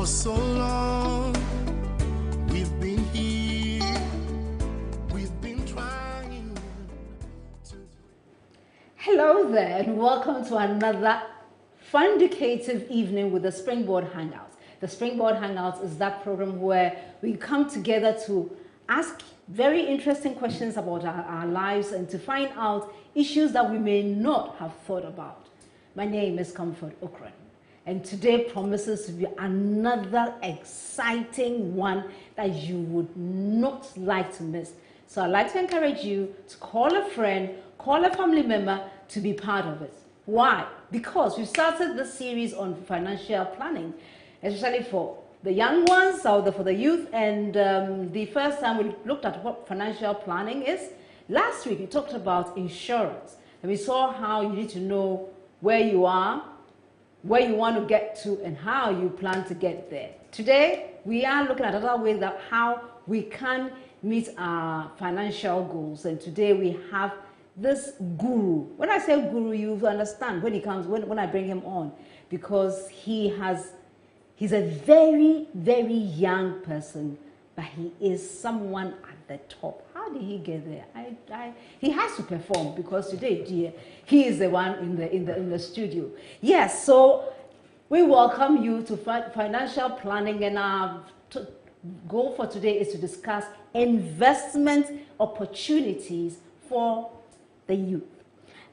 so long. We've been here, we've been trying to... Hello there, and welcome to another fundicative evening with the Springboard Hangout. The Springboard Hangout is that program where we come together to ask very interesting questions about our lives and to find out issues that we may not have thought about. My name is Comfort Okran, and today promises to be another exciting one that you would not like to miss. So I'd like to encourage you to call a friend, call a family member to be part of it. Why? Because we started this series on financial planning, especially for the young ones, or for the youth, and the first time we looked at what financial planning is. Last week we talked about insurance, and we saw how you need to know where you are, where you want to get to, and how you plan to get there. Today we are looking at other ways that how we can meet our financial goals, and today we have this guru. When I say guru, you understand when he comes, when I bring him on, because he's a very, very young person, but he is someone at the top. How did he get there? He has to perform, because today, dear, he is the one in the studio. Yes, so we welcome you to financial planning, and our goal for today is to discuss investment opportunities for the youth.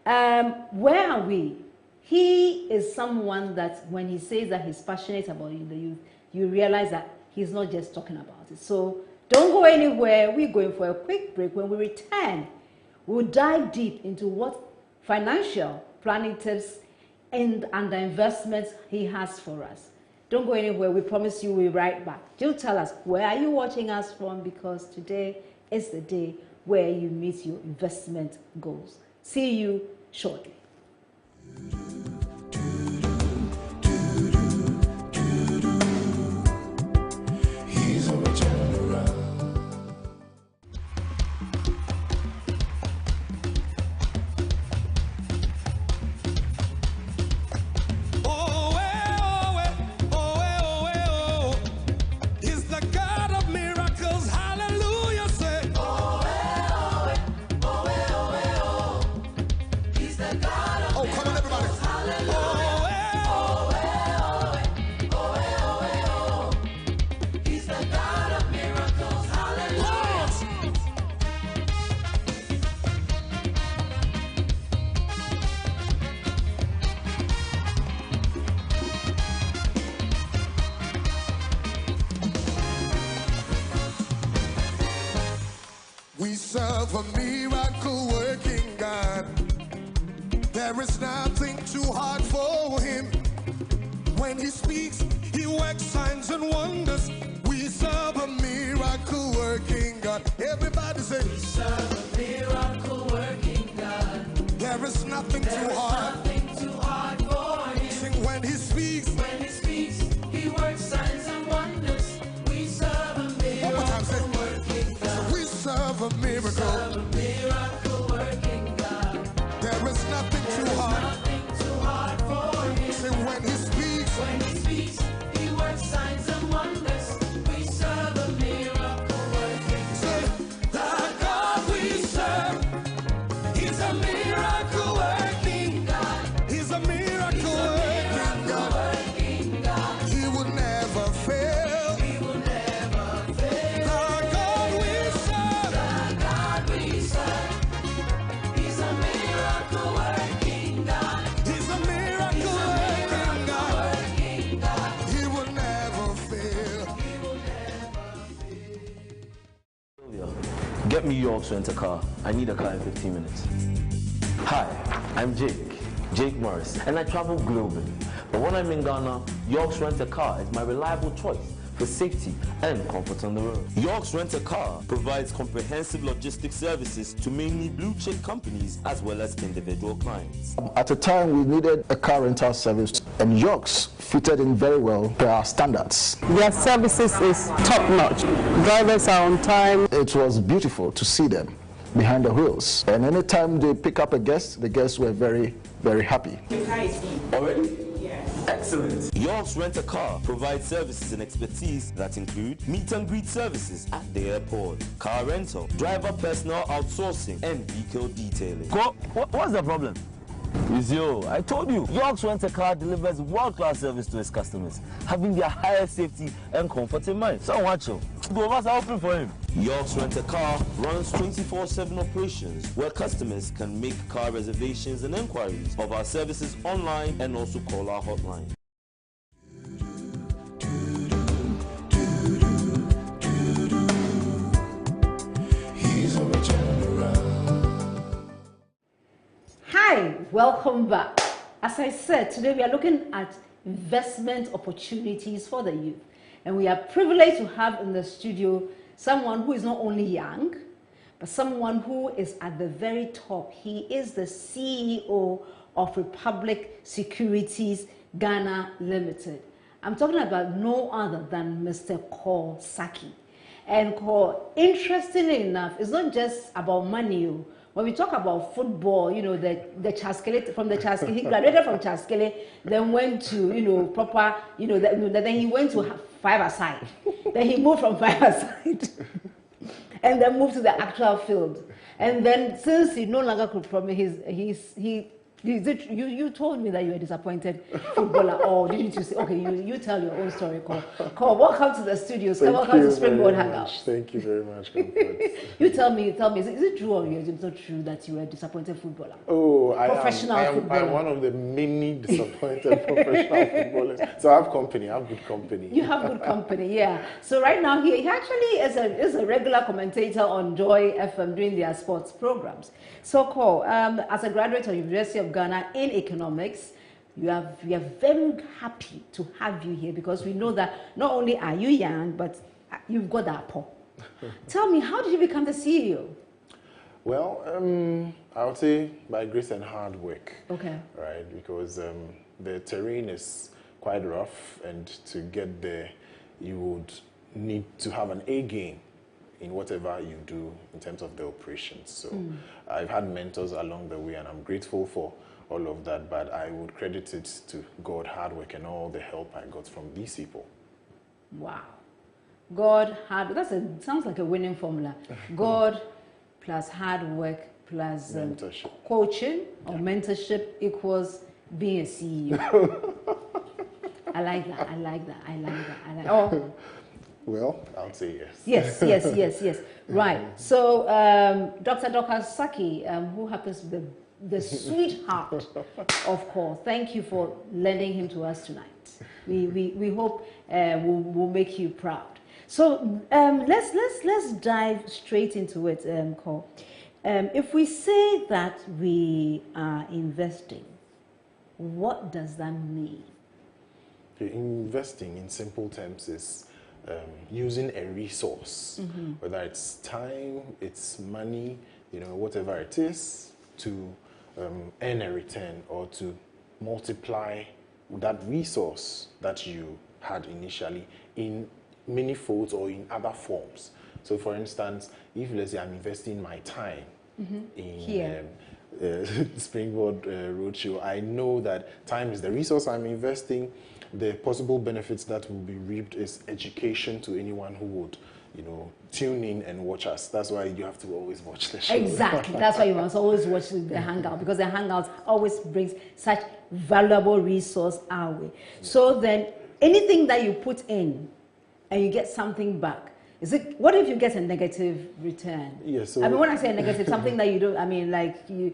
Where are we? He is someone that when he says that he's passionate about the youth, you realize that he's not just talking about it. So don't go anywhere. We're going for a quick break. When we return, we'll dive deep into what financial planning tips and the investments he has for us. Don't go anywhere. We promise you we'll be right back. Do tell us, where are you watching us from? Because today is the day where you meet your investment goals. See you shortly. We serve a miracle-working God. There is nothing too hard for him. When he speaks, he works signs and wonders. We serve a miracle-working God. Everybody say, we serve a miracle-working God. There is nothing too hard for him. Sing, when he speaks, he works signs and wonders. We serve a miracle-working God. We serve a miracle working God. There is nothing too hard for him. Say, when he speaks, he works signs and wonders. We serve a miracle working God. Say, the God we serve, he's a miracle working God. He's a miracle working God. He will never fail. He will never fail. The God we serve. He's a miracle working God. He's a miracle working God. He will never fail. He will never fail. Get me York's rent-a-car. I need a car in 15 minutes. Hi, I'm Jake Morris, and I travel globally. But when I'm in Ghana, York's Rent-A-Car is my reliable choice for safety and comfort on the road. York's Rent-A-Car provides comprehensive logistics services to mainly blue-chip companies as well as individual clients. At the time, we needed a car rental service, and York's fitted in very well to our standards. Their services is top-notch. Drivers are on time. It was beautiful to see them behind the wheels. And anytime they pick up a guest, the guests were very, very happy. Already? Yes. Excellent. York's Rent a Car provides services and expertise that include meet and greet services at the airport, car rental, driver personal outsourcing, and vehicle detailing. What's the problem? It's you. I told you. York's Rent a Car delivers world-class service to its customers, having their highest safety and comfort in mind. So watch you. Two of us are open for him. York's Rent a Car runs 24/7 operations where customers can make car reservations and inquiries of our services online and also call our hotline. Hi, welcome back. As I said, today we are looking at investment opportunities for the youth. And we are privileged to have in the studio someone who is not only young, but someone who is at the very top. He is the CEO of Republic Securities Ghana Limited. I'm talking about no other than Mr. Sackey. And interestingly enough, it's not just about money. When we talk about football, you know, the Chaskele, from the Chaskele, he graduated from Chaskele, then went to, you know, proper, you know, then he went to five-a-side. Then he moved from five-a-side and then moved to the actual field. And then since he no longer could promise, you told me that you were a disappointed footballer, or didn't you say? Okay, you tell your own story, Cole, welcome to the studios. Welcome to Springboard Hangout. Thank you very much. You tell me, is it true or is it not true that you were a disappointed footballer? Oh, I am one of the many disappointed professional footballers. So I have company. I have good company. You have good company, yeah. So right now he actually is a regular commentator on Joy FM doing their sports programs. So Cole, as a graduate of University of Ghana in economics, we are very happy to have you here because we know that not only are you young, but you've got that pop. Tell me, how did you become the CEO? Well, I would say by grace and hard work. Okay. Right, because the terrain is quite rough, and to get there, you would need to have an A game in whatever you do in terms of the operations. So I've had mentors along the way, and I'm grateful for all of that, but I would credit it to God, hard work, and all the help I got from these people. Wow. God, hard, sounds like a winning formula. God plus hard work plus mentorship. Coaching or mentorship equals being a CEO. I like that. Oh. Well, I'll say yes. Yes. Right. So, Dr. Sackey, who happens to be the sweetheart of course, thank you for lending him to us tonight. We hope we'll make you proud. So let's dive straight into it, Cole. If we say that we are investing, what does that mean? Investing in simple terms is using a resource, whether it's time, it's money, you know, whatever it is, to earn a return or to multiply that resource that you had initially in many folds or in other forms. So for instance, if let's say I'm investing my time in Springboard Roadshow, I know that time is the resource I'm investing. The possible benefits that will be reaped is education to anyone who would, you know, tune in and watch us. That's why you have to always watch the show. Exactly. That's why you must always watch the Hangout, because the Hangout always brings such valuable resource our way. So then anything that you put in and you get something back, what if you get a negative return? Yes. So I mean, when I say a negative, something that you don't, I mean, like you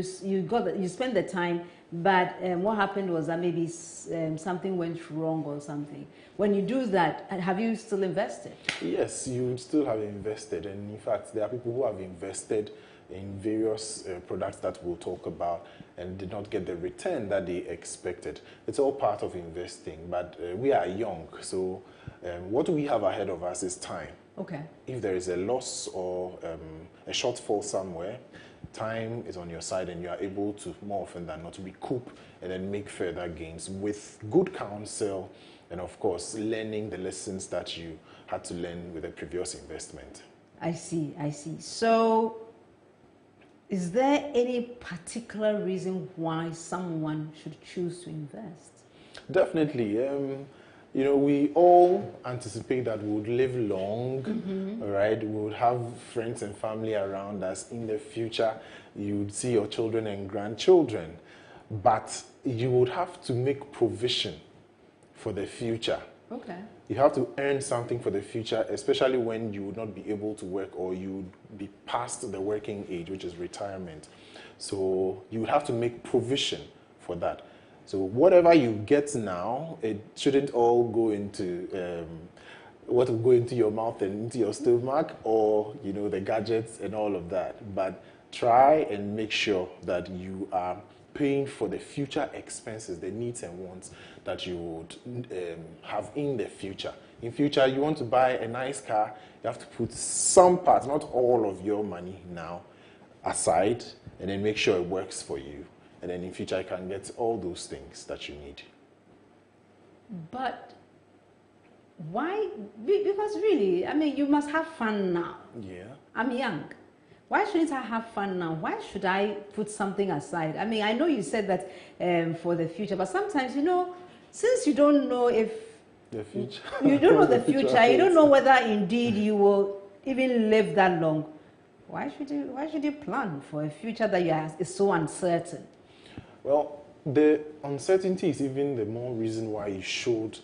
spend the time, but what happened was that maybe something went wrong or something. When you do that, have you still invested? Yes, you still have invested, and in fact, there are people who have invested in various products that we'll talk about and did not get the return that they expected. It's all part of investing, but we are young, so what we have ahead of us is time. Okay. If there is a loss or a shortfall somewhere, time is on your side and you are able to, more often than not, recoup and then make further gains with good counsel and, of course, learning the lessons that you had to learn with a previous investment. I see. So, is there any particular reason why someone should choose to invest? Definitely. You know, we all anticipate that we would live long, right? We would have friends and family around us. In the future, you would see your children and grandchildren. But you would have to make provision for the future. Okay. You have to earn something for the future, especially when you would not be able to work or you would be past the working age, which is retirement. So you would have to make provision for that. So whatever you get now, it shouldn't all go into what will go into your mouth and into your stomach, or you know, the gadgets and all of that. But try and make sure that you are paying for the future expenses, the needs and wants that you would have in the future. In future, you want to buy a nice car, you have to put some part, not all of your money now, aside, and then make sure it works for you. And then in future, you can get all those things that you need. But why? Because really, I mean, you must have fun now. Yeah. I'm young. Why shouldn't I have fun now? Why should I put something aside? I mean, I know you said that for the future, but sometimes, you know, since you don't know if The future. you don't know the future, you don't know whether indeed you will even live that long. Why should you plan for a future that is so uncertain? Well, the uncertainty is even the more reason why you should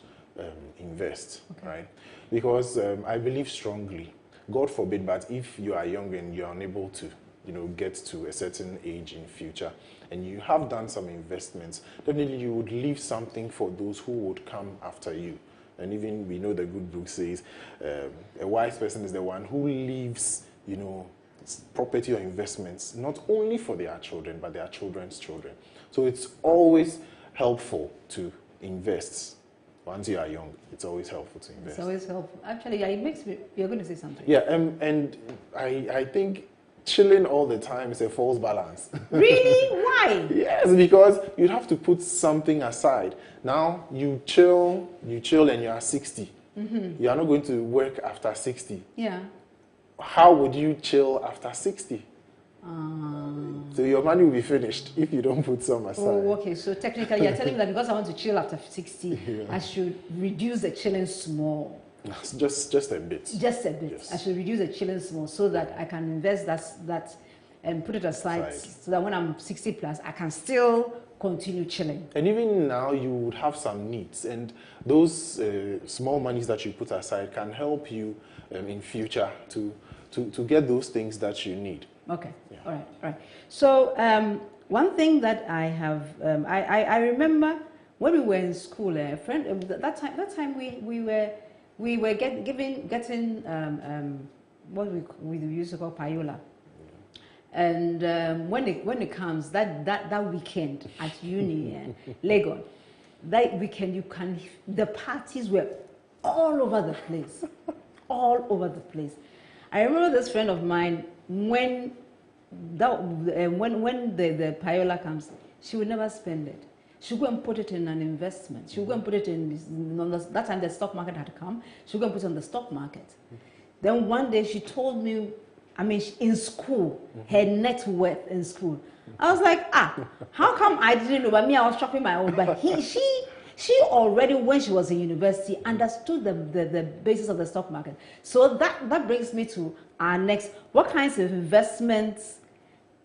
invest, right? Because I believe strongly, God forbid, but if you are young and you are unable to, you know, get to a certain age in future, and you have done some investments, definitely you would leave something for those who would come after you. And even we know the good book says, a wise person is the one who leaves, you know, property or investments, not only for their children, but their children's children. So it's always helpful to invest. Once you are young, it's always helpful to invest. It's always helpful. Actually, yeah, it makes me, you're going to say something. Yeah, and I think chilling all the time is a false balance. Really? Why? Yes, because you have to put something aside. Now, you chill and you are 60. You are not going to work after 60. Yeah. How would you chill after 60? So your money will be finished if you don't put some aside. Oh, okay. So technically, you're telling me that because I want to chill after 60, I should reduce the chilling small. Just a bit. Just a bit. Yes. I should reduce the chilling small so that I can invest that and put it aside so that when I'm 60 plus, I can still continue chilling. And even now, you would have some needs, and those small monies that you put aside can help you in future to get those things that you need. Okay. Yeah. All right. So one thing that I have, I remember when we were in school, a friend that time we were getting what we used to call payola, and when it comes that weekend at uni Lagos, that weekend the parties were all over the place, all over the place. I remember this friend of mine when the payola comes, she would never spend it. She would go and put it in an investment. She would go and put it that time the stock market had come. She would go and put it on the stock market. Then one day she told me, I mean, in school, her net worth in school. I was like, how come I didn't know? But me, I was shopping my own. But she already, when she was in university, understood the basis of the stock market. So that brings me to our next. What kinds of investments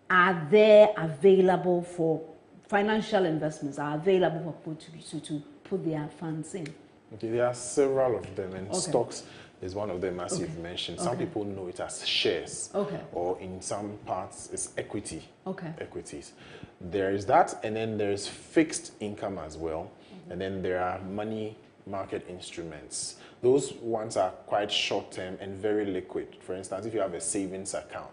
are there available for financial investments? Are available for people to put their funds in? Okay, there are several of them, and stocks is one of them, as you've mentioned. Some people know it as shares, or in some parts it's equity. Equities. There is that, and then there's fixed income as well. And then there are money market instruments. Those ones are quite short-term and very liquid. For instance, if you have a savings account,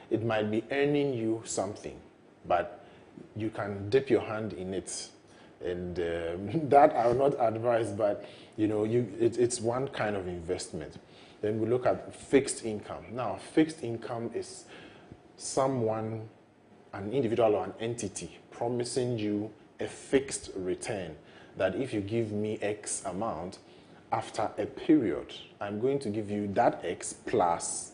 it might be earning you something, but you can dip your hand in it. And that I will not advise, but you know, it's one kind of investment. Then we look at fixed income. Now, fixed income is someone, an individual or an entity, promising you a fixed return. That if you give me X amount, after a period, I'm going to give you that X plus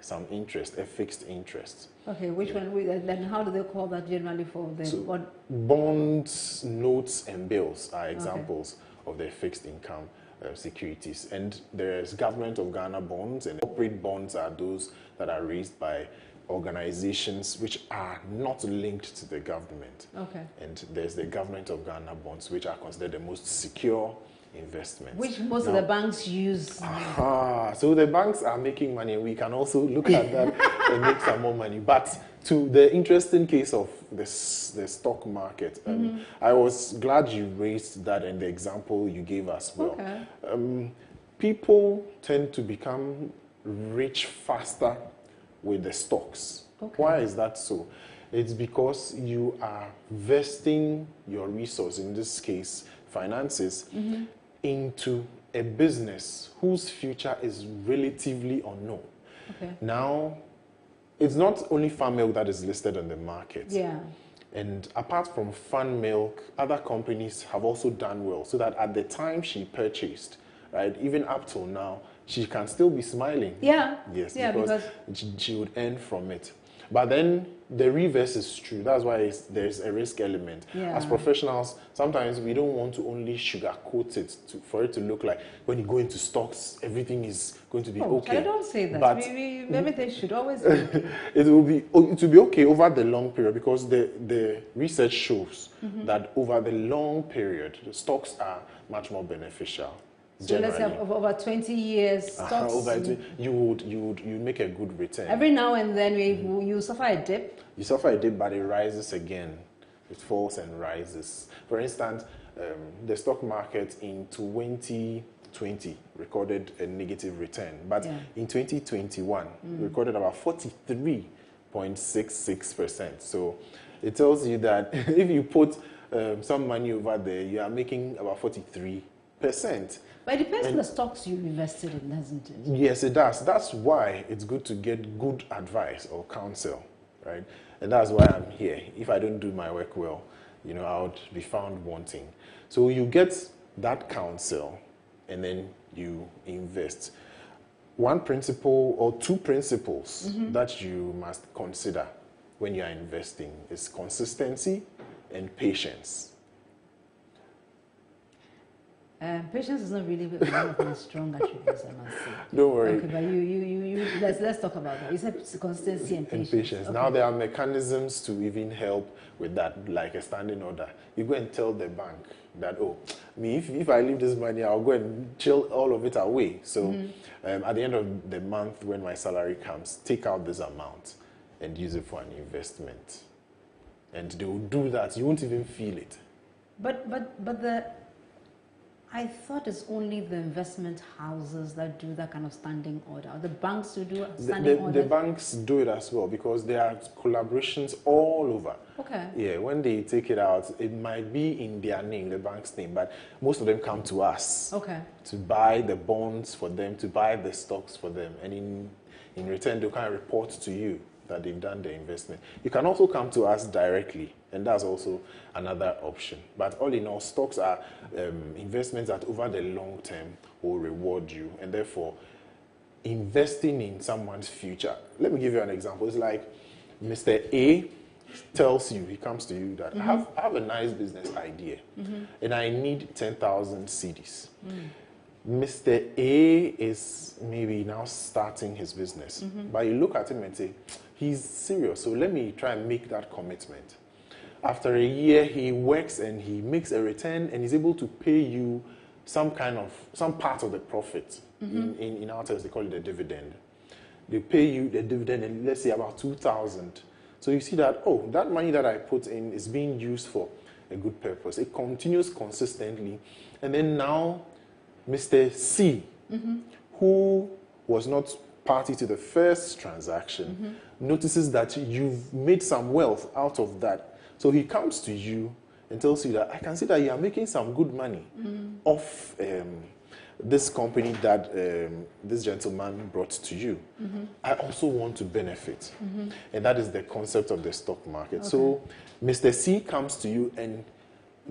some interest, a fixed interest. Okay, which one? Then how do they call that generally for them? So bonds, notes, and bills are examples of the fixed income securities. And there's Government of Ghana bonds, and corporate bonds are those that are raised by organizations which are not linked to the government. Okay. And there's the Government of Ghana bonds, which are considered the most secure investments. Which most of the banks use. So the banks are making money. We can also look at that and make some more money. But to the interesting case of the stock market, I was glad you raised that and the example you gave as well. Okay. People tend to become rich faster with the stocks. Okay. Why is that so? It's because you are vesting your resource, in this case, finances, into a business whose future is relatively unknown. Okay. Now, it's not only Farm Milk that is listed on the market. Yeah. And apart from Farm Milk, other companies have also done well, so that at the time she purchased, right, even up till now, she can still be smiling. Yeah. Yes, yeah, because she would earn from it. But then the reverse is true. That's why there's a risk element. Yeah. As professionals, sometimes we don't want to only sugarcoat it for it to look like when you go into stocks, everything is going to be okay. I don't say that. But everything should always be. it will be okay over the long period, because the research shows that over the long period, the stocks are much more beneficial. So let's say over 20 years, stocks. You would make a good return. Every now and then you suffer a dip. You suffer a dip, but it rises again. It falls and rises. For instance, the stock market in 2020 recorded a negative return, but in 2021 recorded about 43.66%. So it tells you that if you put some money over there, you are making about 43%. But it depends on the stocks you invested in, doesn't it? Yes, it does. That's why it's good to get good advice or counsel, right? And that's why I'm here. If I don't do my work well, I would be found wanting. So you get that counsel, and then you invest. One principle or two principles that you must consider when you are investing is consistency and patience. Patience is not really one of my strong attributes, I must say. Don't worry. Okay, but let's talk about that. You said consistency and patience. Okay. Now there are mechanisms to even help with that, like a standing order. You go and tell the bank that, if I leave this money, I'll go and chill all of it away. So at the end of the month, when my salary comes, take out this amount and use it for an investment. And they will do that. You won't even feel it. But I thought it's only the investment houses that do that kind of standing order. The banks who do standing order. The banks do it as well, because there are collaborations all over. Okay. Yeah, when they take it out, it might be in their name, the bank's name, but most of them come to us. Okay. To buy the bonds for them, to buy the stocks for them, and in return they'll kind of report to you that they've done the investment. You can also come to us directly, and that's also another option. But all in all, stocks are investments that over the long term will reward you, and therefore investing in someone's future. Let me give you an example. It's like Mr. A tells you, he comes to you that I have a nice business idea, and I need 10,000 cedis. Mr. A is maybe now starting his business, but you look at him and say, he's serious, so let me try and make that commitment. After a year, he works and he makes a return and he's able to pay you some part of the profit. In our terms, they call it a dividend. They pay you the dividend, and let's say about 2,000. So you see that, that money that I put in is being used for a good purpose. It continues consistently. And then now, Mr. C, who was not party to the first transaction, notices that you've made some wealth out of that. So he comes to you and tells you that, I can see that you are making some good money off this company that this gentleman brought to you. I also want to benefit. And that is the concept of the stock market. Okay. So Mr. C comes to you and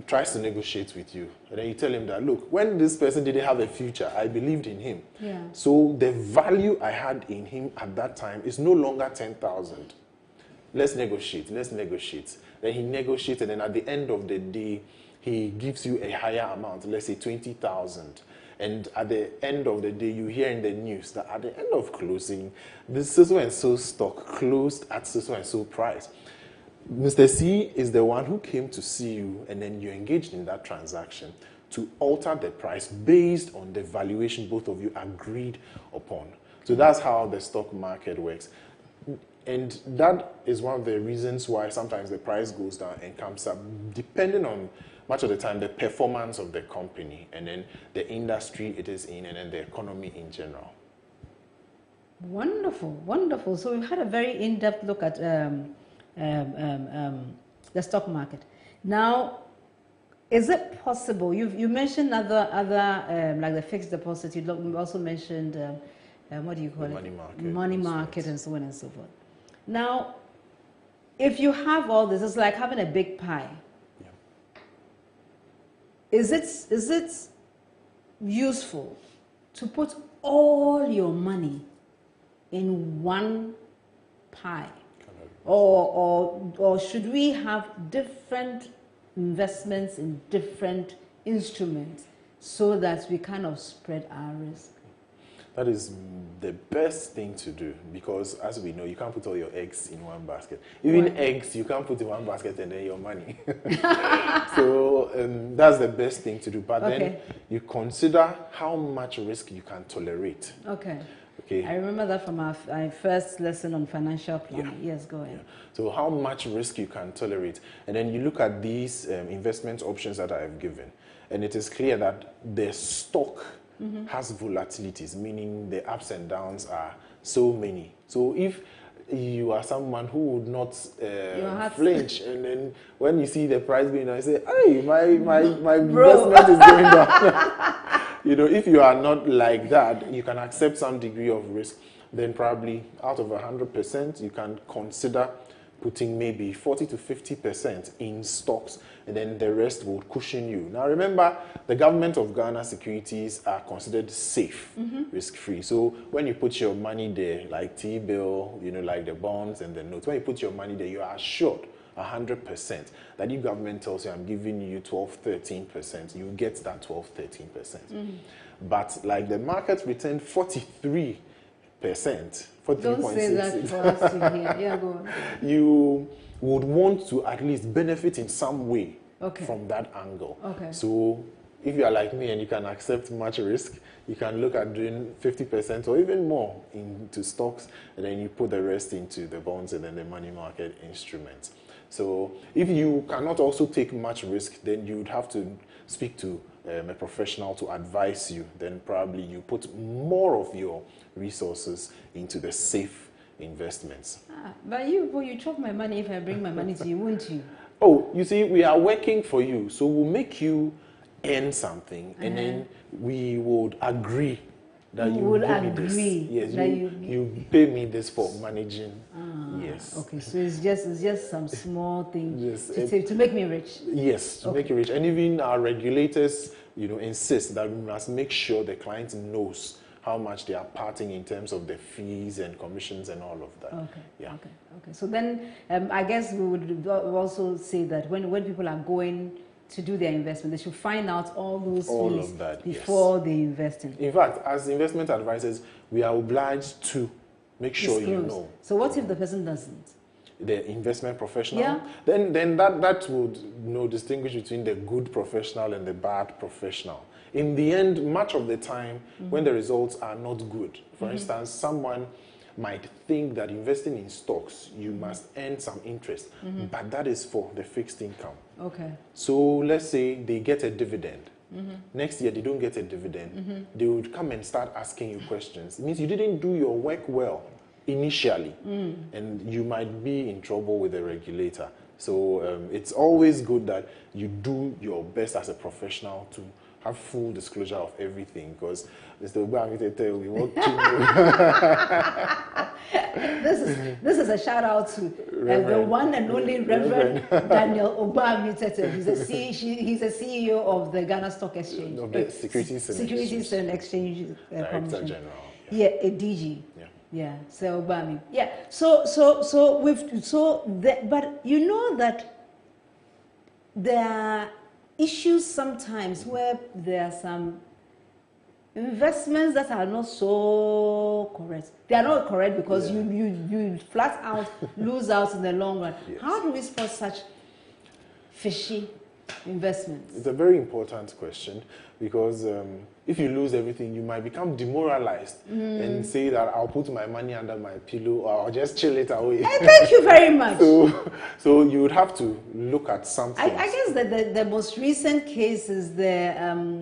tries to negotiate with you, and then you tell him that, look, when this person didn't have a future, I believed in him. Yeah. So the value I had in him at that time is no longer 10,000. Let's negotiate, let's negotiate. Then he negotiates, and then at the end of the day, he gives you a higher amount, let's say 20,000. And at the end of the day, you hear in the news that at the end of closing, this so-and-so stock closed at so-and-so price. Mr. C is the one who came to see you, and then you engaged in that transaction to alter the price based on the valuation both of you agreed upon. So that's how the stock market works. And that is one of the reasons why sometimes the price goes down and comes up, depending on, much of the time, the performance of the company, and then the industry it is in, and then the economy in general. Wonderful, wonderful. So we've had a very in-depth look at the stock market. Now, is it possible? You mentioned other like the fixed deposit. You also mentioned what do you call it? Money market. Money market, and so on and so forth. Now, if you have all this, it's like having a big pie. Yeah. Is it useful to put all your money in one pie? Or should we have different investments in different instruments so that we kind of spread our risk? That is the best thing to do, because as we know, you can't put all your eggs in one basket. Even eggs, you can't put in one basket and then your money. So that's the best thing to do. But then you consider how much risk you can tolerate. Okay. Okay. I remember that from our first lesson on financial planning. Yeah. Yes, go ahead. Yeah. So how much risk you can tolerate. And then you look at these investment options that I have given. And it is clear that the stock has volatilities, meaning the ups and downs are so many. So if you are someone who would not flinch, and then when you see the price being down, you say, hey, my investment is going down. You know, if you are not like that, you can accept some degree of risk, then probably out of 100%, you can consider putting maybe 40 to 50% in stocks, and then the rest will cushion you. Now remember, the government of Ghana securities are considered safe, risk-free. So when you put your money there, like T-bill, you know, like the bonds and the notes, when you put your money there, you are assured 100% that if government tells you I'm giving you 12, 13%, you get that 12, 13%. But like the market returned 43%, 43.6%. Don't say that for us to hear. Yeah, go on. You would want to at least benefit in some way from that angle. Okay. So if you are like me and you can accept much risk, you can look at doing 50% or even more into stocks, and then you put the rest into the bonds and then the money market instruments. So if you cannot also take much risk, then you would have to speak to a professional to advise you. Then probably you put more of your resources into the safe investments. But you chop my money if I bring my money to you, won't you? Oh, you see, we are working for you, so we'll make you earn something, and then we would agree that you will give me this. Yes, you pay me this for managing. Yes. Okay, so it's just some small thing to make me rich. Yes, to make you rich. And even our regulators, you know, insist that we must make sure the client knows how much they are parting in terms of the fees and commissions and all of that. Okay. Yeah. Okay. So then, I guess we would also say that when people are going to do their investment, they should find out all those fees before they invest in. In fact, as investment advisors, we are obliged to make sure you know. So what if the person doesn't? The investment professional? Then that would distinguish between the good professional and the bad professional. In the end, much of the time, when the results are not good, for instance, someone might think that investing in stocks, you must earn some interest, but that is for the fixed income. Okay. So let's say they get a dividend. Next year, they don't get a dividend. They would come and start asking you questions. It means you didn't do your work well initially, and you might be in trouble with the regulator. So it's always good that you do your best as a professional to have full disclosure of everything, because Mr. Obamite, we want to This is a shout out to the one and only Reverend Daniel Obamite. He's a CEO of the Ghana Stock Exchange. Of the Securities and Exchange Director Commission. General. Yeah, a DG. Yeah. Yeah, so Obami. Yeah, but you know that there are issues sometimes where there are some investments that are not so correct. They are not correct because you flat out lose out in the long run. Yes. How do we spot such fishy investments? It's a very important question, because if you lose everything, you might become demoralized and say that I'll put my money under my pillow, or I'll just chill it away. Thank you very much. So you would have to look at something. I guess that the most recent case is the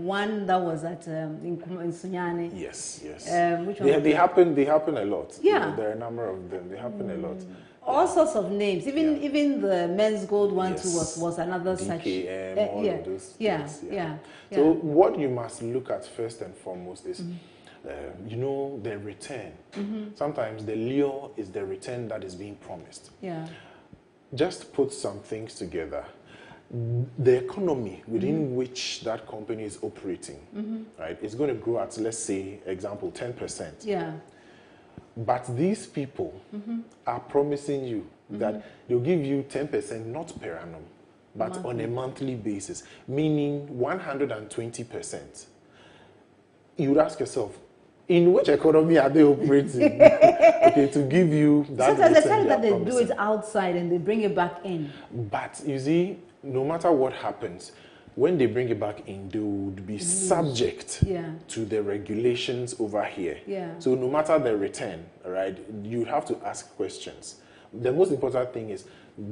one that was at in Sunyani. Yes. Which one? They happen a lot. Yeah. There are a number of them. They happen a lot. All sorts of names. Even the men's gold one too was another such. DKM, all of those things. Yeah. So what you must look at first and foremost is, the return. Sometimes the lure is the return that is being promised. Yeah. Just put some things together. The economy within which that company is operating, right, is going to grow at, let's say, example, 10%. Yeah. But these people are promising you that they'll give you 10% not per annum, but on a monthly basis, meaning 120%. You would ask yourself, in which economy are they operating? Okay, to give you that. Sometimes they tell that they do it outside and they bring it back in. But you see, no matter what happens, when they bring it back in, they would be subject to the regulations over here. Yeah. So no matter the return, right, you have to ask questions. The most important thing is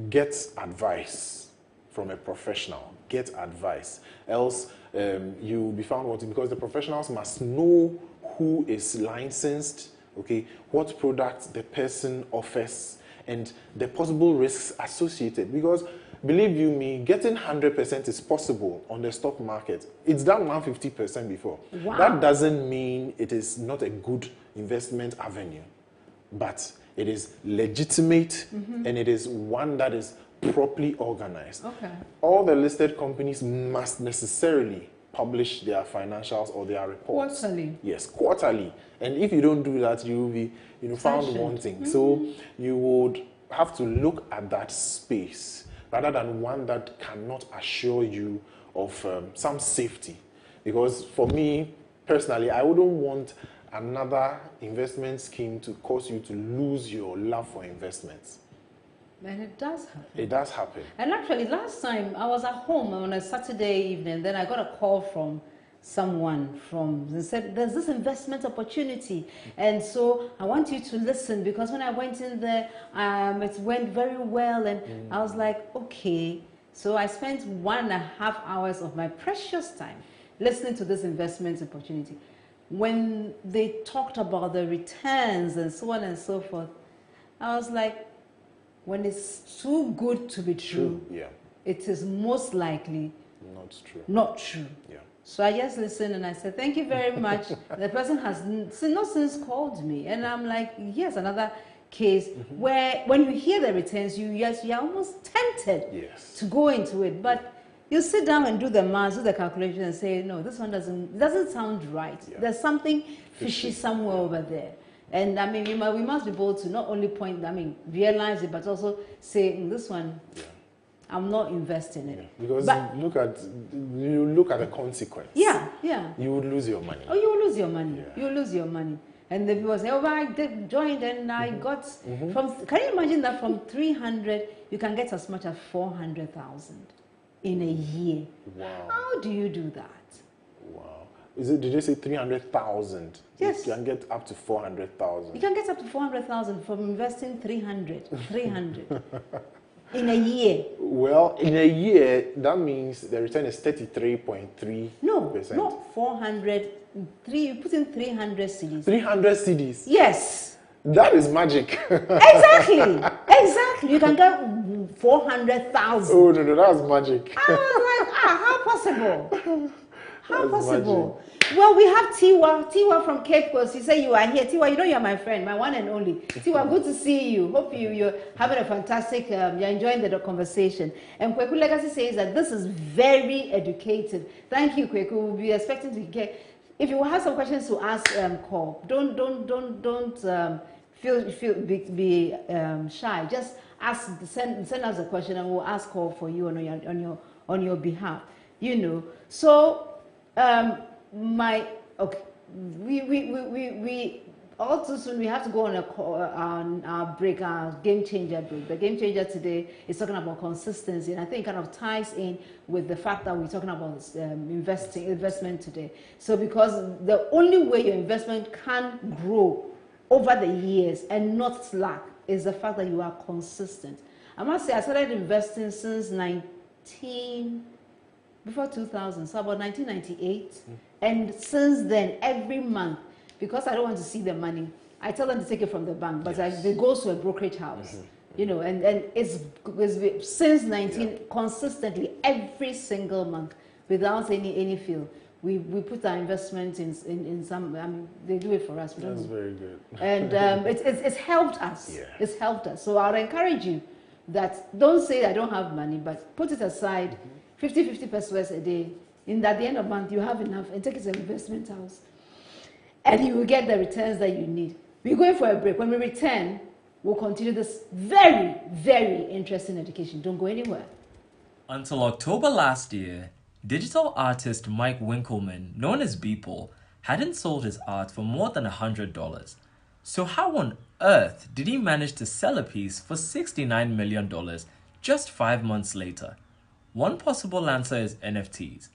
get advice from a professional. Get advice. Else you will be found wanting, because the professionals must know who is licensed, okay, what products the person offers, and the possible risks associated. Because believe you me, getting 100% is possible on the stock market. It's done 150% before. Wow. That doesn't mean it is not a good investment avenue, but it is legitimate and it is one that is properly organized. Okay. All the listed companies must necessarily publish their financials or their reports. Quarterly. Yes, quarterly. And if you don't do that, you will be found wanting. So you would have to look at that space, rather than one that cannot assure you of some safety. Because for me, personally, I wouldn't want another investment scheme to cause you to lose your love for investments. And it does happen. It does happen. And actually, last time I was at home on a Saturday evening, then I got a call from someone they said, there's this investment opportunity. And so I want you to listen, because when I went in there, it went very well. And I was like, okay. So I spent 1.5 hours of my precious time listening to this investment opportunity. When they talked about the returns and so on and so forth, I was like, when it's too good to be true, it is most likely not true. Yeah. So I just listened and I said, thank you very much. The person has not since called me. And I'm like, yes, another case where when you hear the returns, you're almost tempted to go into it. But you sit down and do the math, do the calculation and say, no, this one doesn't sound right. Yeah. There's something fishy somewhere over there. And I mean, we must be able to not only realize it, but also say, this one, I'm not investing in it. Because you look at the consequence. Yeah. You would lose your money. Oh, you will lose your money. Yeah. You will lose your money. And the people say, oh, I joined and I got from. Can you imagine that from 300 you can get as much as 400,000 in a year? Wow. How do you do that? Wow. Did you say 300,000? Yes. You can get up to 400,000. You can get up to 400,000 from investing 300. In a year. Well, in a year, that means the return is 33.3%. No, not 400. You put in 300 CDs. 300 CDs? Yes. That is magic. Exactly. You can get 400,000. Oh, no, that's magic. I was like, how possible? How possible? Well, we have Tiwa from Cape Coast. You say you are here. Tiwa, you know you're my friend, my one and only. Tiwa, good to see you. Hope you're having a fantastic, you're enjoying the conversation. And Kweku Legacy says that this is very educative. Thank you, Kweku. We'll be expecting to get, if you have some questions to ask, call. Don't be shy. Just send us a question and we'll ask call for you on your behalf. You know. So we all too soon we have to go on our break, our game changer break. The game changer today is talking about consistency, and I think it kind of ties in with the fact that we're talking about investment today. So because the only way your investment can grow over the years and not slack is the fact that you are consistent. I must say I started investing since before 2000, so about 1998, and since then every month, because I don't want to see the money, I tell them to take it from the bank, but it goes to a brokerage house, you know, and it's since consistently every single month without any feel. We put our investments in some. I mean, they do it for us. That's very good. And it's helped us. Yeah. It's helped us. So I'll encourage you that don't say I don't have money, but put it aside. 50 pesos a day. In that the end of the month you have enough, and take it to an investment house, and you will get the returns that you need. We're going for a break. When we return, we'll continue this very, very interesting education. Don't go anywhere. Until October last year, digital artist Mike Winkleman, known as Beeple, hadn't sold his art for more than $100. So how on earth did he manage to sell a piece for $69 million just 5 months later? One possible answer is NFTs.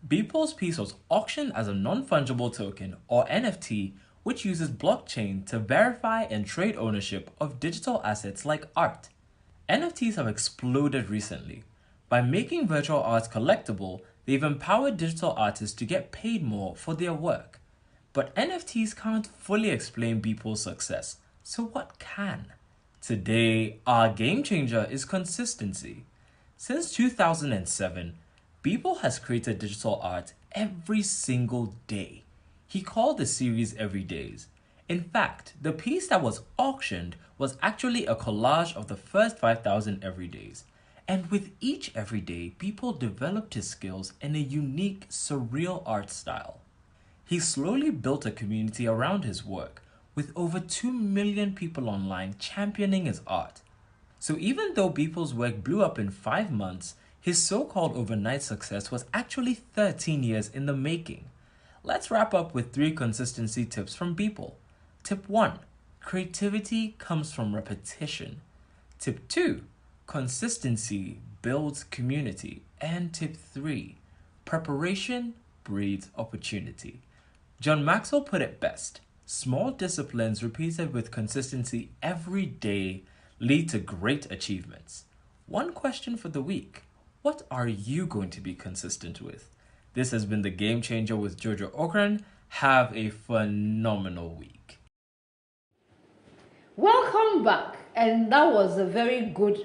Beeple's piece was auctioned as a non-fungible token, or NFT, which uses blockchain to verify and trade ownership of digital assets like art. NFTs have exploded recently. By making virtual art collectible, they've empowered digital artists to get paid more for their work. But NFTs can't fully explain Beeple's success, so what can? Today, our game changer is consistency. Since 2007, Beeple has created digital art every single day. He called the series Everydays. In fact, the piece that was auctioned was actually a collage of the first 5,000 everydays. And with each everyday, Beeple developed his skills in a unique, surreal art style. He slowly built a community around his work, with over 2 million people online championing his art. So even though Beeple's work blew up in 5 months, his so-called overnight success was actually 13 years in the making. Let's wrap up with 3 consistency tips from Beeple. Tip 1. Creativity comes from repetition. Tip 2. Consistency builds community. And tip 3. Preparation breeds opportunity. John Maxwell put it best. Small disciplines repeated with consistency every day lead to great achievements. One question for the week. What are you going to be consistent with? This has been the Game Changer with Jojo Okran. Have a phenomenal week. Welcome back. And that was a very good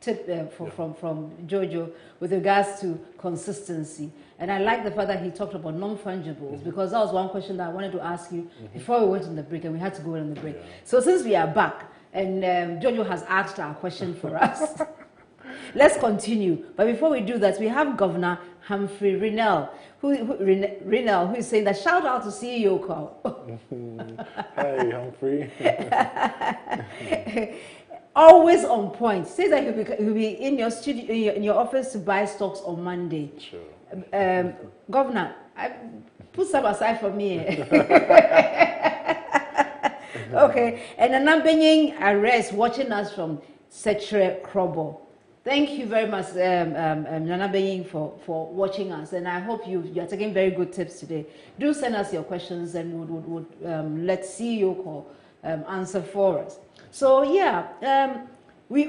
tip from Jojo with regards to consistency. And I like the fact that he talked about non-fungibles, because that was one question that I wanted to ask you before we went on the break, and we had to go on the break. So since we are back, and Jojo has asked our question for us, let's continue. But before we do that, we have Governor Humphrey Rinell, who is saying that shout out to CEO Call. Hi, Humphrey. Always on point. Says that he'll be in your studio, in your office to buy stocks on Monday. Sure. Governor, put some aside for me. Okay, and Anambenying Arrest watching us from Setre Krobo. Thank you very much, Nana Benying, for watching us, and I hope you are taking very good tips today. Do send us your questions, and would let CEO Call answer for us. So yeah, we've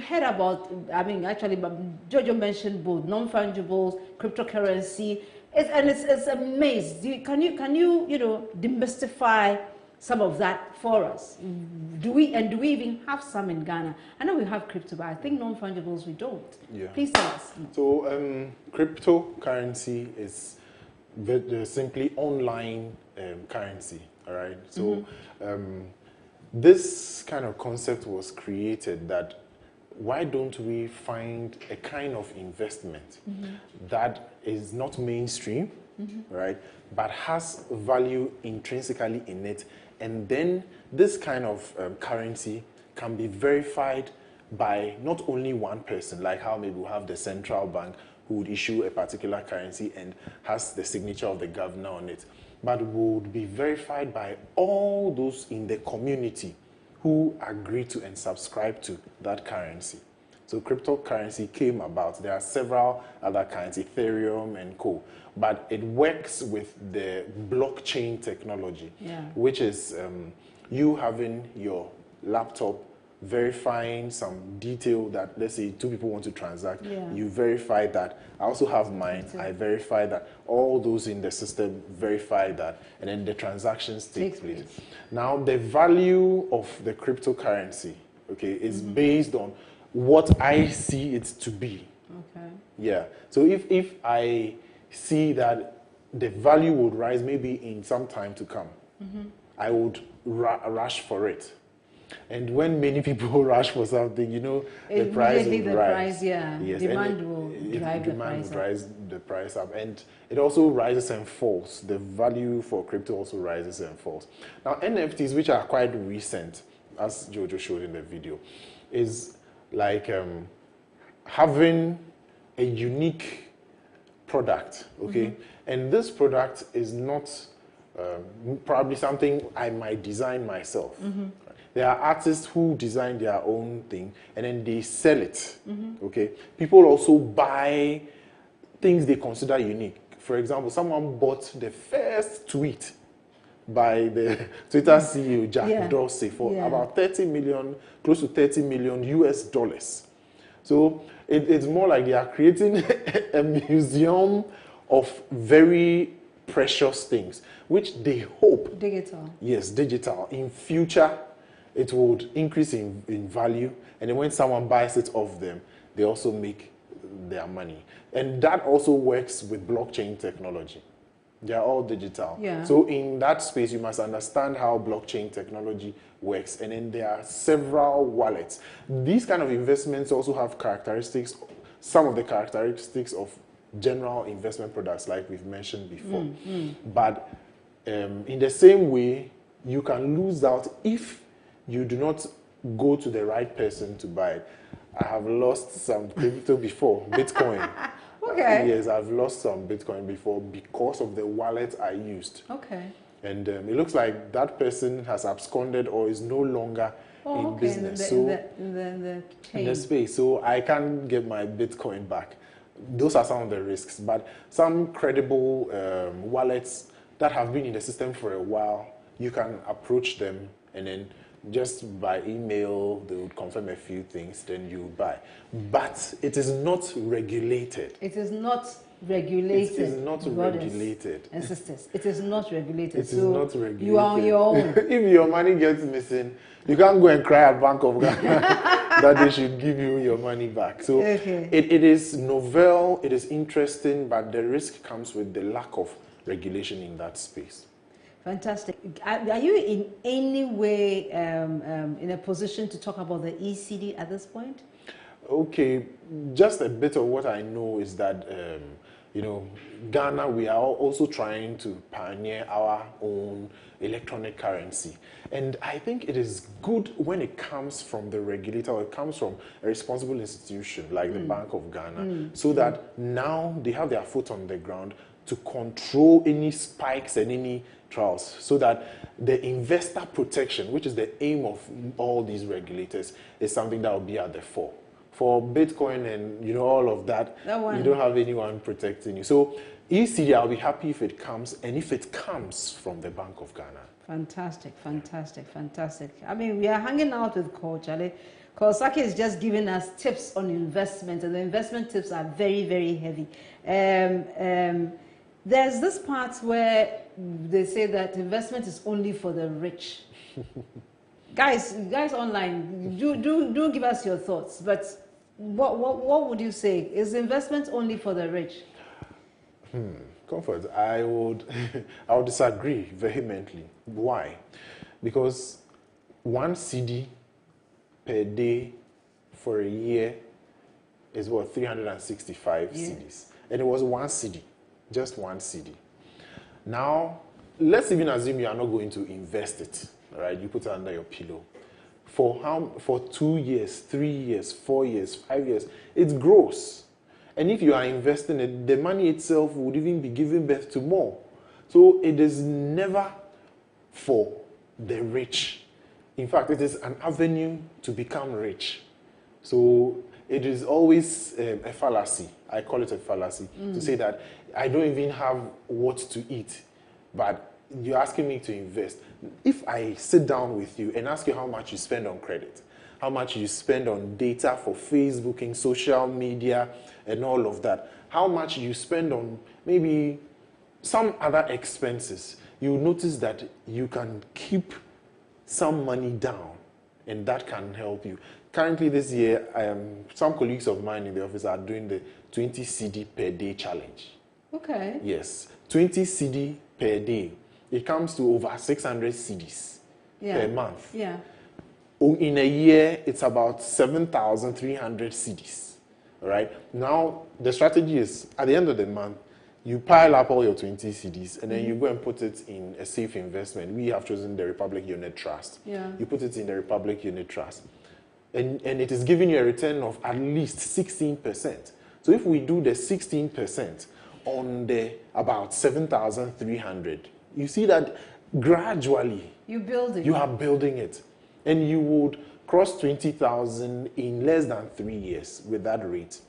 heard about. I mean, actually, Jojo mentioned both non-fungibles, cryptocurrency. It's amazing. Can you demystify some of that for us? Do we even have some in Ghana? I know we have crypto, but I think non-fungibles we don't. Yeah. Please tell us. So cryptocurrency is simply online currency, all right? So this kind of concept was created that why don't we find a kind of investment that is not mainstream, right, but has value intrinsically in it, and then this kind of currency can be verified by not only one person, like how maybe we have the central bank who would issue a particular currency and has the signature of the governor on it, but would be verified by all those in the community who agree to and subscribe to that currency. So cryptocurrency came about. There are several other kinds, Ethereum and co. But it works with the blockchain technology, which is you having your laptop verifying some detail that, let's say, two people want to transact. You verify that. I also have mine. I verify that. All those in the system verify that. And then the transactions take place. Now, the value of the cryptocurrency, okay, is based on what I see it to be. Okay. Yeah. So if I see that the value would rise maybe in some time to come, I would rush for it. And when many people rush for something, you know, the price will rise. Yes. Demand will drive the price up. And it also rises and falls. The value for crypto also rises and falls. Now, NFTs, which are quite recent, as Jojo showed in the video, is like having a unique product, okay? And this product is not probably something I might design myself. There are artists who design their own thing and then they sell it, okay? People also buy things they consider unique. For example, someone bought the first tweet by the Twitter CEO, Jack Dorsey, for about 30 million, close to 30 million US dollars. So it's more like they are creating a museum of very precious things, which they hope... Digital. Yes, digital. In future, it would increase in value. And then when someone buys it off them, they also make their money. And that also works with blockchain technology. They are all digital. So in that space, you must understand how blockchain technology works. And then there are several wallets. These kind of investments also have characteristics, some of the characteristics of general investment products like we've mentioned before. But in the same way, you can lose out if you do not go to the right person to buy it. I have lost some crypto before, Bitcoin. Okay. Yes, I've lost some Bitcoin before because of the wallet I used. Okay. And it looks like that person has absconded or is no longer in business. In the space. So I can't get my Bitcoin back. Those are some of the risks. But some credible wallets that have been in the system for a while, you can approach them and then just by email, they would confirm a few things, then you buy. But it is not regulated. It is not regulated. It is not regulated. And sisters, it is not regulated. It is not regulated. You are on your own. If your money gets missing, you can't go and cry at Bank of Ghana that they should give you your money back. So it is novel, it is interesting, but the risk comes with the lack of regulation in that space. Fantastic. Are you in any way in a position to talk about the ECD at this point? Okay, just a bit of what I know is that, you know, Ghana, we are also trying to pioneer our own electronic currency. And I think it is good when it comes from the regulator, or it comes from a responsible institution like the Bank of Ghana, so that now they have their foot on the ground to control any spikes and any trials, so that the investor protection, which is the aim of all these regulators, is something that will be at the fore. For Bitcoin and all of that you don't have anyone protecting you. So ECD, I'll be happy if it comes, and if it comes from the Bank of Ghana. Fantastic, fantastic, fantastic. I mean, we are hanging out with Coach Charlie, because Sackey is just giving us tips on investment, and the investment tips are very, very heavy. There's this part where they say that investment is only for the rich. guys online, do give us your thoughts. But what would you say? Is investment only for the rich? Comfort, I would disagree vehemently. Why? Because 1 CD per day for a year is what, 365 CDs. And it was 1 CD, just 1 CD. Now, let's even assume you are not going to invest it, all right? You put it under your pillow. For 2 years, 3 years, 4 years, 5 years, it grows. And if you are investing it, the money itself would even be giving birth to more. So it is never for the rich. In fact, it is an avenue to become rich. So it is always a fallacy. I call it a fallacy to say that I don't even have what to eat, but you're asking me to invest. If I sit down with you and ask you how much you spend on credit, how much you spend on data for Facebooking, social media, and all of that, how much you spend on maybe some other expenses, you notice that you can keep some money down, and that can help you. Currently this year, some colleagues of mine in the office are doing the 20 CD per day challenge. Okay. Yes, 20 CD per day. It comes to over 600 CDs per month. Yeah. In a year, it's about 7,300 CDs. All right. Now, the strategy is at the end of the month, you pile up all your 20 CDs and then you go and put it in a safe investment. We have chosen the Republic Unit Trust. Yeah. You put it in the Republic Unit Trust. And it is giving you a return of at least 16%. So if we do the 16% on the about 7,300, you see that gradually you are building it. And you would cross 20,000 in less than 3 years with that rate.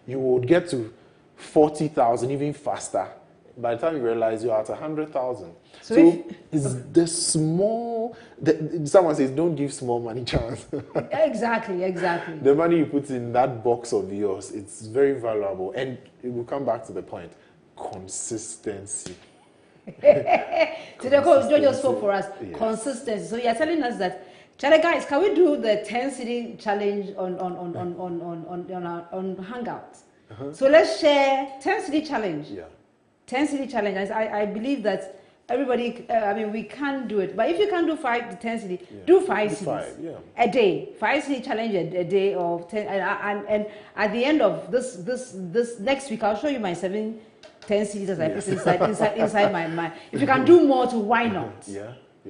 You would get to 40,000 even faster. By the time you realize you're at 100,000. So it's the small, someone says, don't give small money chance. Exactly. The money you put in that box of yours, it's very valuable. And it will come back to the point, consistency. So Jojo spoke for us, consistency. So you're telling us that, guys, can we do the 10 city challenge on Hangout? So let's share 10 city challenge. 10 city challenge. I believe that everybody, we can do it. But if you can do 5 to 10 city, do 5 cities a day. 5 city challenge a day of 10. And at the end of this next week, I'll show you my 10 cities as I put inside my mind. If you can do more, why not?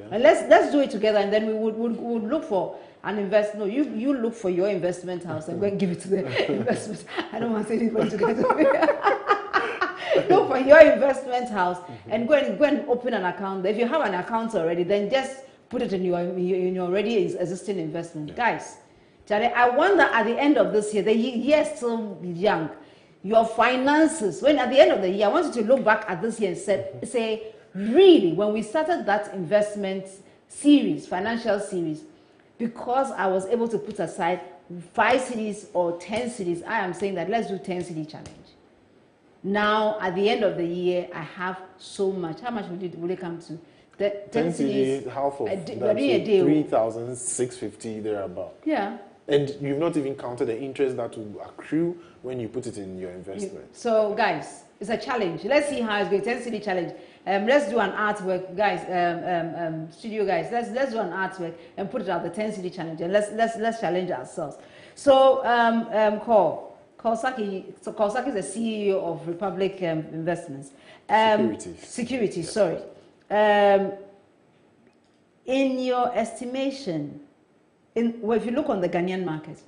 And let's do it together, and then we would look for an invest. No, you look for your investment house and go and give it to the investment. I don't want anybody to get it. Look for your investment house and go and open an account. If you have an account already, then just put it in your already existing investment. Guys, I wonder at the end of this year, the year is still young. Your finances, when at the end of the year, I want you to look back at this year and say, really, when we started that investment series, financial series, because I was able to put aside 5 cities or 10 cities, I am saying that let's do 10 city challenge. Now, at the end of the year, I have so much. How much will it come to? The 10 cities, half of that, 3,650 thereabout. Yeah. And you've not even counted the interest that will accrue when you put it in your investment. So, guys, it's a challenge. Let's see how it's going. 10 city challenge. Let's do an artwork, guys. Studio guys, let's do an artwork and put it out the 10 city challenge, and let's challenge ourselves. So, call Sackey. So, call Sackey is the CEO of Republic Investments. Securities. Sorry. In your estimation, if you look on the Ghanaian market,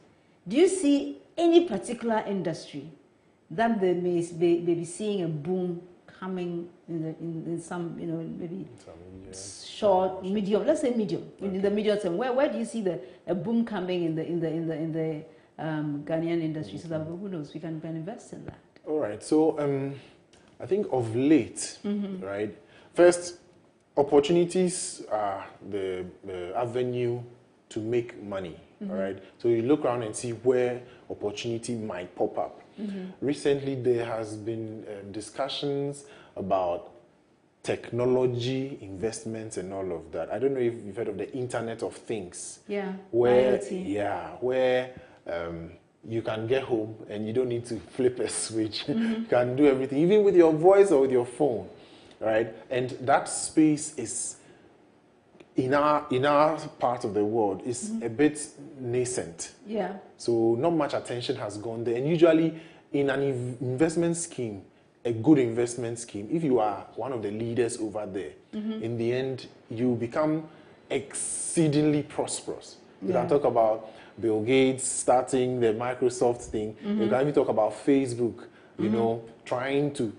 do you see any particular industry that they may be seeing a boom coming in some, maybe short, medium, let's say medium, in the medium term? Where do you see a boom coming in the Ghanaian industry? So that who knows, we can invest in that. All right. So I think of late, right? First, opportunities are the avenue to make money all right? So you look around and see where opportunity might pop up. Recently, there has been discussions about technology investments and all of that. I don't know if you've heard of the Internet of Things. Yeah. Where, IoT. yeah, where you can get home and you don't need to flip a switch. You can do everything, even with your voice or with your phone, right? And that space is in our part of the world is a bit nascent. Yeah. So not much attention has gone there. And usually in an investment scheme, a good investment scheme, if you are one of the leaders over there, in the end, you become exceedingly prosperous. You can talk about Bill Gates starting the Microsoft thing. You can even talk about Facebook, you know, trying to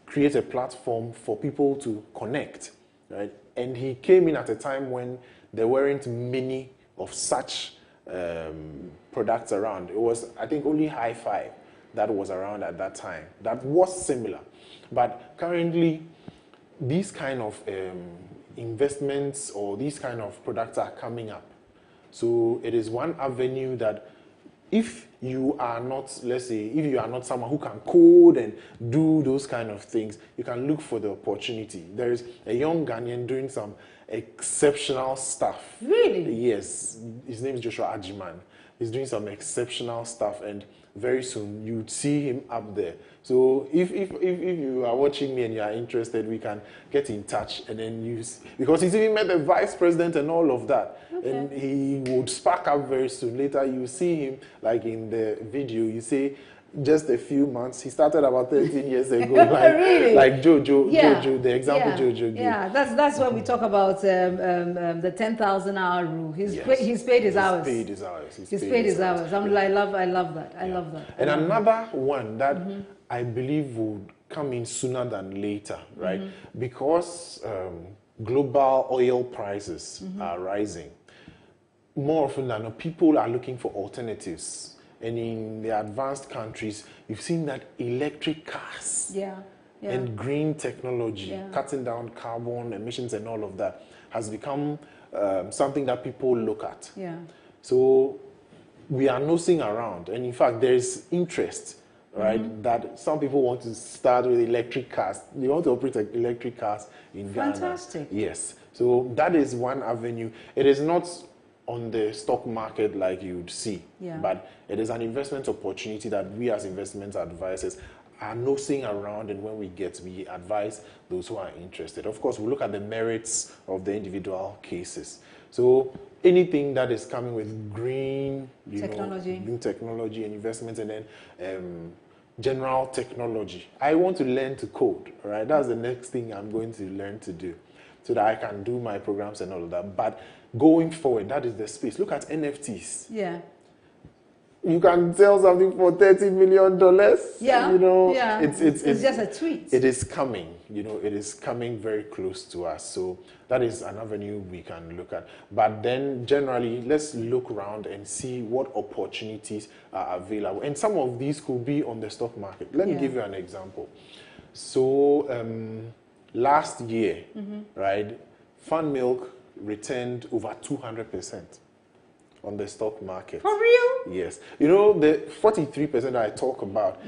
create a platform for people to connect, right? And he came in at a time when there weren't many of such products around. It was, I think, only Hi-Fi that was around at that time. That was similar. But currently, these kind of investments or these kind of products are coming up. So it is one avenue that if you are not, let's say, if you are not someone who can code and do those kind of things, you can look for the opportunity. There is a young Ghanaian doing some exceptional stuff. Really? Yes. His name is Joshua Ajiman. He's doing some exceptional stuff, and very soon you'd see him up there. So if you are watching me and you are interested, we can get in touch and then use, because he's even met the vice president and all of that. Okay. And he would spark up very soon. Later you see him, like in the video, you see just a few months. He started about 13 years ago, like, really? like Jojo, the example Jojo gave. Yeah, that's when we talk about the 10,000 hour rule. He's paid his hours. He's paid his hours. He's paid his hours. I love that. I love that. And another one that I believe would come in sooner than later, right? Because global oil prices are rising. More often than not, people are looking for alternatives. And in the advanced countries, you've seen that electric cars and green technology, cutting down carbon emissions and all of that, has become something that people look at. Yeah. So we are nosing around. And in fact, there is interest, right, that some people want to start with electric cars. They want to operate electric cars in Ghana. Fantastic. Yes. So that is one avenue. It is not on the stock market like you would see, but it is an investment opportunity that we as investment advisors are nosing around, and when we advise those who are interested. Of course, we look at the merits of the individual cases. So anything that is coming with green technology and investments, and then general technology. I want to learn to code, right? That's the next thing I'm going to learn to do, so that I can do my programs and all of that. But going forward, that is the space. Look at NFTs. Yeah. You can sell something for $30 million. Yeah. You know, it's just a tweet. It is coming. You know, it is coming very close to us. So that is an avenue we can look at. But then generally, let's look around and see what opportunities are available. And some of these could be on the stock market. Let me give you an example. So last year, right, Fun Milk returned over 200% on the stock market. For real? Yes. You know, the 43% that I talk about,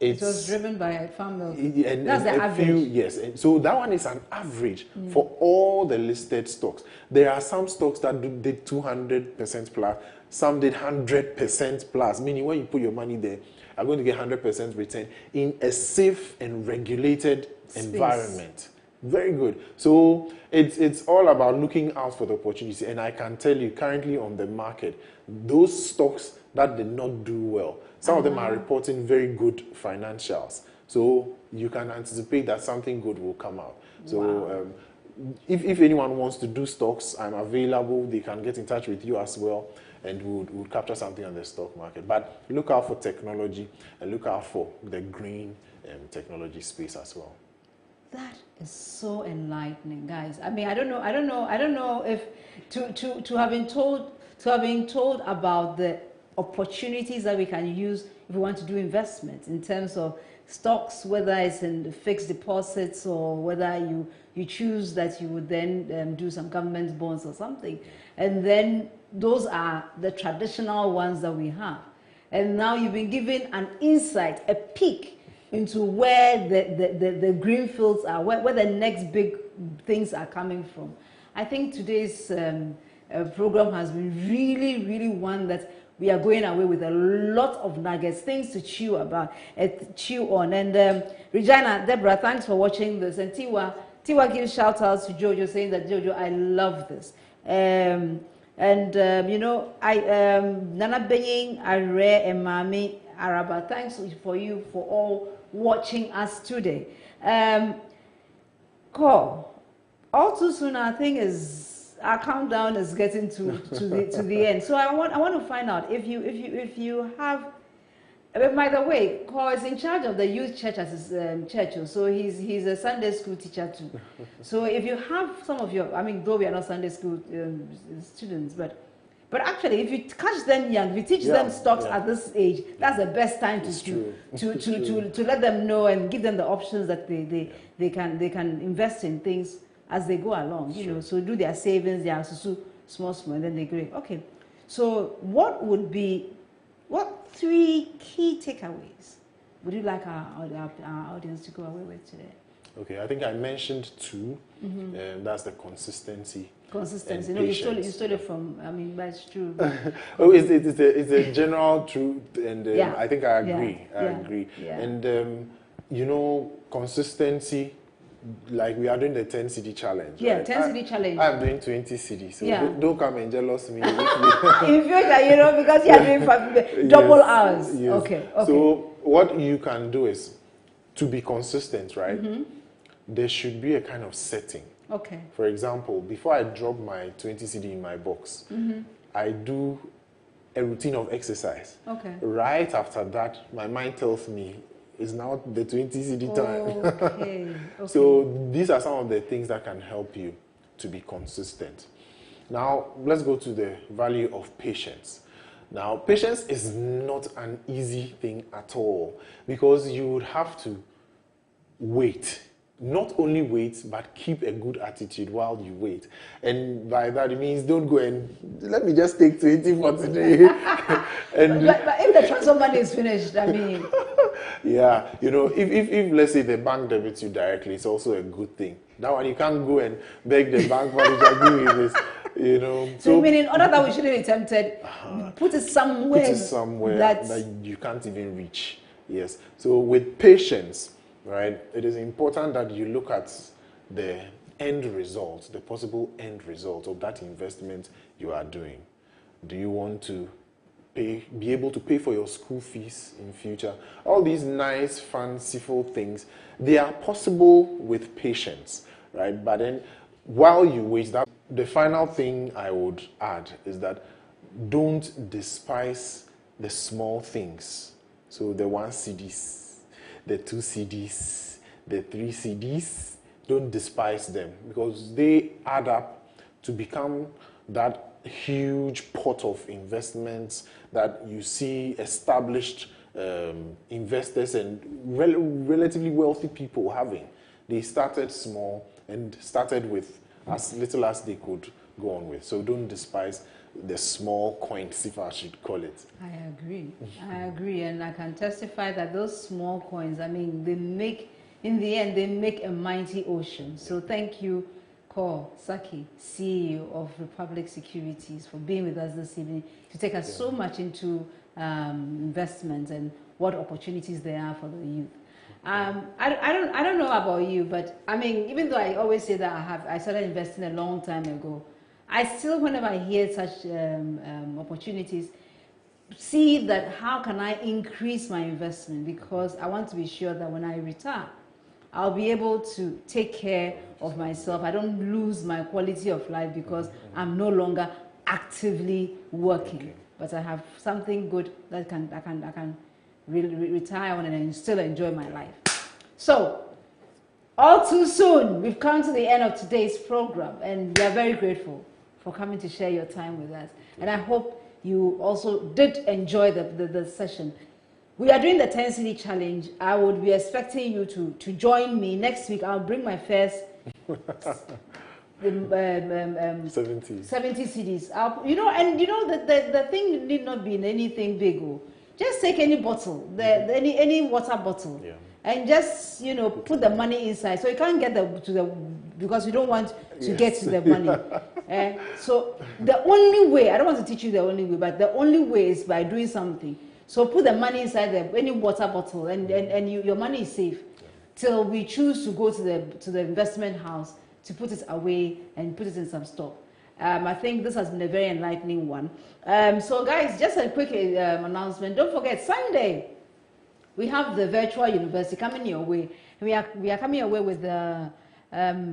it was driven by Farm Milk. That's the average. Yes. And so that one is an average for all the listed stocks. There are some stocks that did 200% plus, some did 100% plus, meaning when you put your money there, you're going to get 100% return in a safe and regulated environment. Very good. So it's all about looking out for the opportunity. And I can tell you, currently on the market, those stocks that did not do well, some of them are reporting very good financials. So you can anticipate that something good will come out. So if anyone wants to do stocks, I'm available. They can get in touch with you as well, and we'll capture something on the stock market. But look out for technology, and look out for the green technology space as well. That is so enlightening, guys. I mean, I don't know if to have been told about the opportunities that we can use if we want to do investments in terms of stocks, whether it's in fixed deposits or whether you choose that you would then do some government bonds or something. And then those are the traditional ones that we have. And now you've been given an insight, a peek into where the green fields are, where the next big things are coming from. I think today's program has been really, really one that we are going away with a lot of nuggets, things to chew on. And Regina, Deborah, thanks for watching this. And Tiwa gives shout outs to Jojo, saying that Jojo, I love this. You know, Nana Benying, Are, and Mami Araba, thanks for you for all watching us today. Call. All too soon, I think our countdown is getting to the end. So I want to find out if you have. By the way, Cole is in charge of the youth church at his church, so he's a Sunday school teacher too. So if you have some of your, I mean, though we are not Sunday school students, but actually, if you catch them young, if you teach them stocks at this age, that's the best time to let them know and give them the options that they can invest in things as they go along. You know, so do their savings, their small, and then they grow. Okay, so what 3 key takeaways would you like our audience to go away with today? Okay, I think I mentioned 2. That's the consistency. Consistency. No, you stole it from. I mean, that's true. Oh, it's a general truth, and I think I agree. I agree. Yeah. And you know, consistency. Like we are doing the 10 city challenge. Yeah, right? 10 city challenge. I'm doing 20 cities, so don't come and jealous me. In future, you know, because you are doing double hours. Yes. Okay. So what you can do is to be consistent, right? There should be a kind of setting. Okay. For example, before I drop my 20 CD in my box, I do a routine of exercise. Okay. Right after that, my mind tells me it's now the 20 CD time. Okay. So these are some of the things that can help you to be consistent. Now, let's go to the value of patience. Now, patience is not an easy thing at all because you would have to wait. Not only wait, but keep a good attitude while you wait. And by that, it means don't go and let me just take 20 for today. but if the transfer money is finished, I mean. Yeah, you know, if let's say the bank debits you directly, it's also a good thing. That one, you can't go and beg the bank manager, give me this, you know. So meaning, in order that we shouldn't be tempted, put it somewhere that you can't even reach. Yes. So with patience, right, it is important that you look at the end result, the possible end result of that investment you are doing. Do you want to be able to pay for your school fees in future? All these nice, fanciful things, they are possible with patience, right? But then while you wait, the final thing I would add is that don't despise the small things. So the 1 CDs, the 2 CDs, the 3 CDs, don't despise them because they add up to become that huge pot of investments that you see established investors and relatively wealthy people having. They started small and started with as little as they could go on with. So don't despise the small coins, if I should call it. I agree, and I can testify that those small coins, I mean, in the end, they make a mighty ocean. So thank you, Cole Sackey, CEO of Republic Securities, for being with us this evening to take us so much into investments and what opportunities there are for the youth. I don't know about you, but I mean, even though I always say that I started investing a long time ago, I still, whenever I hear such opportunities, see that how can I increase my investment, because I want to be sure that when I retire, I'll be able to take care of myself. I don't lose my quality of life because I'm no longer actively working, but I have something good that I can retire on and still enjoy my life. So, all too soon, we've come to the end of today's program, and we are very grateful for coming to share your time with us. And I hope you also did enjoy the session. we are doing the 10 city challenge. I would be expecting you to join me next week. I'll bring my first 70 cities. The thing need not be in anything big. Just take any bottle, any water bottle, and just put the money inside. So you can't get because you don't want to get to the money. So the only way, I don't want to teach you the only way, but the only way is by doing something. So put the money inside any water bottle, and your money is safe till we choose to go to the investment house to put it away and put it in some stock. I think this has been a very enlightening one. So guys, just a quick announcement. Don't forget, Sunday, we have the virtual university coming your way. We are coming your way with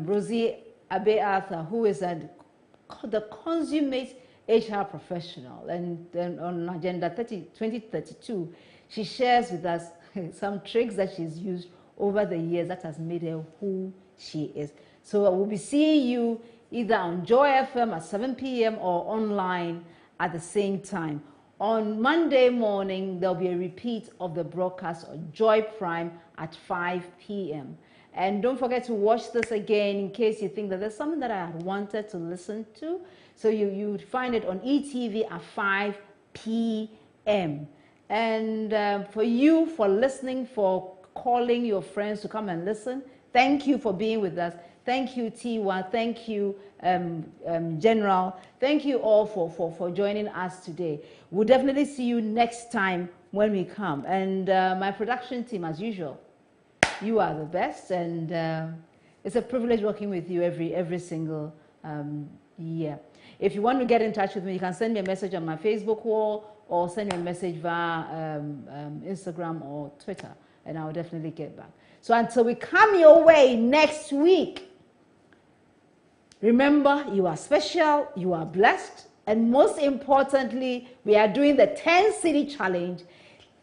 Rosie Abe Arthur, who is the consummate HR professional. And then on Agenda 2032, she shares with us some tricks that she's used over the years that has made her who she is. So we'll be seeing you either on Joy FM at 7 p.m. or online at the same time. On Monday morning, there'll be a repeat of the broadcast on Joy Prime at 5 p.m. And don't forget to watch this again in case you think that there's something that I had wanted to listen to. So you would find it on ETV at 5 p.m. And for you, for listening, for calling your friends to come and listen, thank you for being with us. Thank you, Tiwa. Thank you, General. Thank you all for joining us today. We'll definitely see you next time when we come. And my production team, as usual, you are the best. And it's a privilege working with you every single year. If you want to get in touch with me, you can send me a message on my Facebook wall or send me a message via Instagram or Twitter, and I'll definitely get back. So until we come your way next week, remember, you are special, you are blessed, and most importantly, we are doing the 10 city challenge.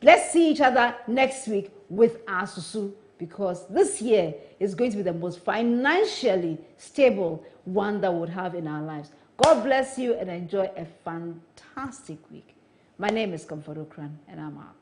Let's see each other next week with our Susu, because this year is going to be the most financially stable one that we'll have in our lives. God bless you and enjoy a fantastic week. My name is Comfort Okran, and I'm out.